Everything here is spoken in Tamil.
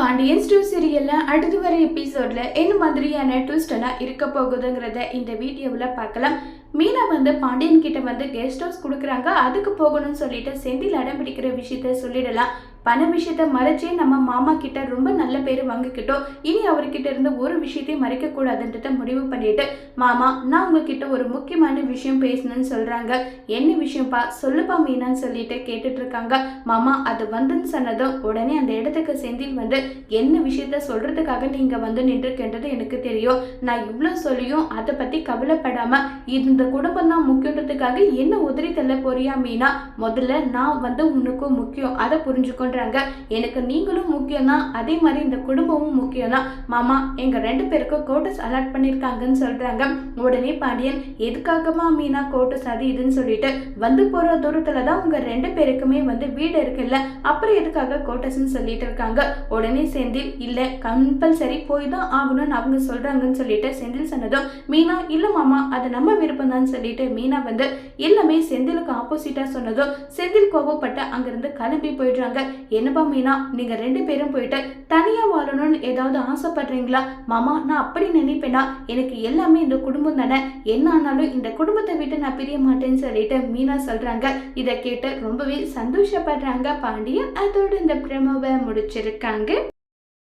பாண்டியன் ஸ்டூ சீரியல்ல அடுத்து வர எபிசோட்ல என்ன மாதிரியான ட்விஸ்ட் எல்லாம் இருக்க போகுதுங்கிறத இந்த வீடியோவில் பார்க்கலாம். மீனா பாண்டியன் கிட்ட கெஸ்ட் ஹவுஸ் கொடுக்குறாங்க, அதுக்கு போகணும்னு சொல்லிட்டு செந்தில் அடம் பிடிக்கிற விஷயத்த சொல்லிடலாம். பண விஷயத்த மறைச்சே நம்ம மாமா கிட்ட ரொம்ப நல்ல பேர் வாங்கிக்கிட்டோம், இனி அவர்கிட்ட இருந்து ஒரு விஷயத்தையும் மறைக்க கூடாதுன்றத முடிவு பண்ணிட்டு, மாமா நான் உங்ககிட்ட ஒரு முக்கியமான விஷயம் பேசணும்னு சொல்றாங்க. என்ன விஷயம்ப்பா சொல்லுப்பா மீனான்னு சொல்லிட்டு கேட்டுட்டு இருக்காங்க. மாமா அது வந்துன்னு சொன்னதும் உடனே அந்த இடத்துக்கு செந்தில் என்ன விஷயத்த சொல்றதுக்காக நீங்க நின்றுக்கின்றது எனக்கு தெரியும், நான் இவ்வளோ சொல்லியும் அதை பத்தி கவலைப்படாம இந்த குடும்பம் தான் முக்கியன்றதுக்காக என்ன உதறி தள்ள போறியா மீனா? முதல்ல நான் உனக்கும் முக்கியம், அதை புரிஞ்சுக்கொண்டு எனக்கு நீங்களும் முக்கியம் தான், அதே மாதிரி இந்த குடும்பமும் முக்கியம் தான். மாமா எங்க 2 பேருக்கும் கோட்டஸ் அலாட் பண்ணிருக்காங்கன்னு சொல்றாங்க. உடனே பாண்டியன் எதுக்காகமா மீனா கோட்டஸ் அது இதுன்னு சொல்லிட்டு போற தூரத்துல தான் உங்க 2 பேருக்குமே வீடு இருக்குல்ல, அப்புறம் எதுக்காக கோட்டஸ்ன்னு சொல்லிட்டு இருக்காங்க. உடனே செந்தில் இல்ல கம்பல்சரி போய் தான் ஆகணும்னு அவங்க சொல்றாங்கன்னு சொல்லிட்டு செந்தில் சொன்னதும் மீனா இல்ல மாமா அது நம்ம விருப்பம் தான் சொல்லிட்டு மீனா எல்லாமே செந்திலுக்கு ஆப்போசிட்டா சொன்னதும் செந்தில் கோபப்பட்டு அங்கிருந்து கிளம்பி போயிடுறாங்க. என்னப்பா மீனா நீங்க 2 பேரும் போயிட்டு தனியா வாழணும்னு ஏதாவது ஆசைப்படுறீங்களா? மாமா நான் அப்படி நினைப்பேனா, எனக்கு எல்லாமே இந்த குடும்பம் தானே, என்ன ஆனாலும் இந்த குடும்பத்தை விட்டு நான் பிரிய மாட்டேன்னு சொல்லிட்டு மீனா சொல்றாங்க. இதை கேட்டு ரொம்பவே சந்தோஷப்படுறாங்க பாண்டியன். அதோடு இந்த பிரமோவை முடிச்சிருக்காங்க.